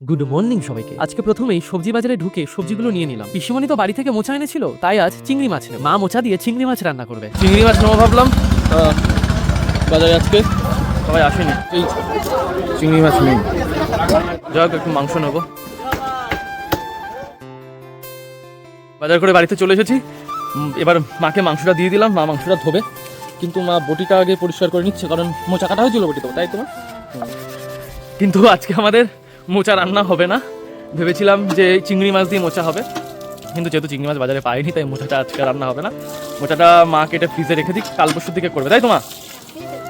Good morning সবাইকে। আজকে প্রথমেই সবজি বাজারে ঢুকে সবজিগুলো নিয়ে নিলাম। পিসিমণি তো বাড়ি থেকে মোচা এনেছিল, তাই আজ চিংড়ি মাছ নেব। মা মোচা দিয়ে চিংড়ি মাছ রান্না করবে। চিংড়ি মাছ নেবো ভাবলাম, বাজারে আজকে সবাই আসেনি, এই চিংড়ি মাছ নেই। যাক, একটু মাংস নেবো। বাজার করে বাড়িতে চলে এসেছি। এবার মাকে মাংসটা দিয়ে দিলাম, মা মাংসটা ধোবে, কিন্তু মা বটিটা আগে পরিষ্কার করে নিচ্ছে, কারণ মোচা কাটা হয়েছিল বটি তো, তাই তো? কিন্তু আজকে আমাদের মোচা রান্না হবে না, ভেবেছিলাম যে চিংড়ি মাছ দিয়ে মোচা হবে, কিন্তু যেহেতু চিংড়ি মাছ বাজারে পাইনি, তাই মোচাটা আজকে রান্না হবে না। মোচাটা মা কেটে ফ্রিজে রেখে দিক, কাল পরশুর দিকে করবে, তাই তো মা?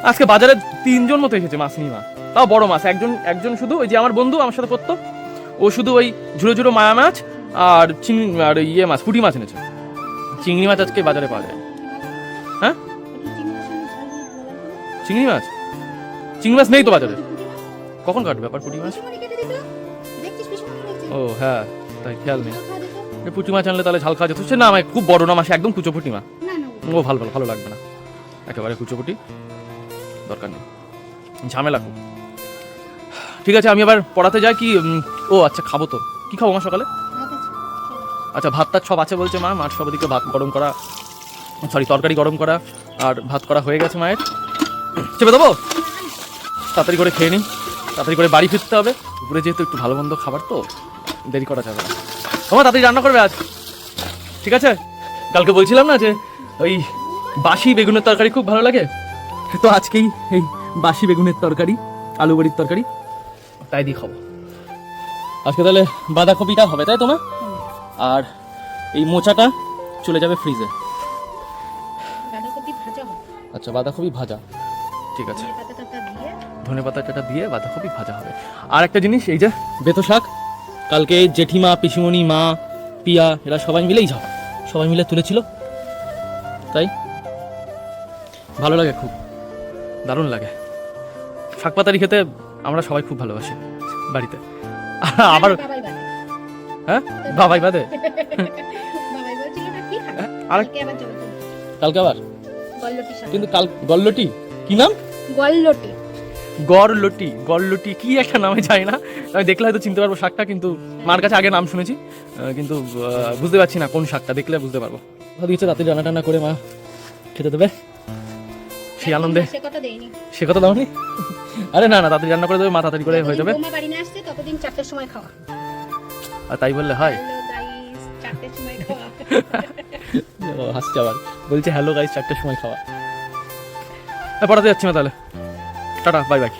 আজকে বাজারে 3 জন মতো এসেছে মাছ নিয়ে, মা তাও বড় মাছ। একজন শুধু ওই যে আমার বন্ধু আমার সাথে পড়তো, ও শুধু ওই ঝুড়ো ঝুড়ো মায়া মাছ আর আর ইয়ে মাছ, পুঁটি মাছ এনেছে। চিংড়ি মাছ আজকে বাজারে পাওয়া যায়। হ্যাঁ, চিংড়ি মাছ নেই তো বাজারে, কখন কাটবে আবার পুঁটি মাছ? ও হ্যাঁ, তাই খেয়াল নেই। পুঁটি মাছ আনলে তাহলে ঝাল খাওয়া যেত। সে না, আমার খুব বড় না মাছ, একদম কুচো পুঁটি মাছ। ও ভালো লাগবে না, একেবারে কুচো পুঁটি দরকার নেই, ঝামেলা খুব। ঠিক আছে, আমি আবার পড়াতে যাই কি? ও আচ্ছা, খাবো তো। কি খাবো মা সকালে? আচ্ছা, ভাতটা সব আছে বলছে মা। মার সব দিকে ভাত গরম করা, সরি তরকারি গরম করা আর ভাত করা হয়ে গেছে মায়ের। চেপে দেবো, তাড়াতাড়ি করে খেয়ে নিই, তাড়াতাড়ি করে বাড়ি ফিরতে হবে। দুপুরে যেহেতু একটু ভালো মন্দ খাবার, তো দেরি করা যাবে না। আমার তাড়াতাড়ি রান্না করবে আজ, ঠিক আছে? কালকে বলছিলাম না যে ওই বাসি বেগুনের তরকারি খুব ভালো লাগে, তো আজকেই এই বাসি বেগুনের তরকারি, আলু বড়ির তরকারি তাই দিয়ে খাবো আজকে। তাহলে বাঁধাকপিটা হবে, তাই তোমার? আর এই মোচাটা চলে যাবে ফ্রিজে। আচ্ছা, বাঁধাকপি ভাজা, ঠিক আছে। ধনে পাতাটা দিয়ে বাঁধাকপি ভাজা হবে। আর একটা জিনিস, এই যে বেতো শাক, কালকে জেঠিমা, পিসিমণি, মা, পিয়া এরা সবাই মিলে তুলেছিল, তাই ভালো লাগে, খুব দারুণ লাগে। শাক পাতারি খেতে আমরা সবাই খুব ভালোবাসি বাড়িতে। আবার হ্যাঁ, বাবাই বাদে আর কালকে আবার, কিন্তু কাল গল্লটি, কি নাম? গড়লটি কি একটা নামে যায় না, আমি দেখলে হয়তো চিনতে পারবো শাকটা, কিন্তু মার কাছে আগে নাম শুনেছি, কিন্তু বুঝতে পারছি না কোন শাকটা, দেখলে বুঝতে পারবো। দিয়েছে রাতে রান্না টান্না করে মা খেতে দেবে, সেই আনন্দে। সে কথা দাওনি? আরে না, তাড়াতাড়ি রান্না করে দেবে মা, তাড়াতাড়ি করে হয়ে যাবে। আর তাই বললে হয়? হাসছে আবার, বলছে হ্যালো গাইস, 4টের সময় খাওয়া। পড়াতে যাচ্ছি না তাহলে, টাটা, বাই বাই।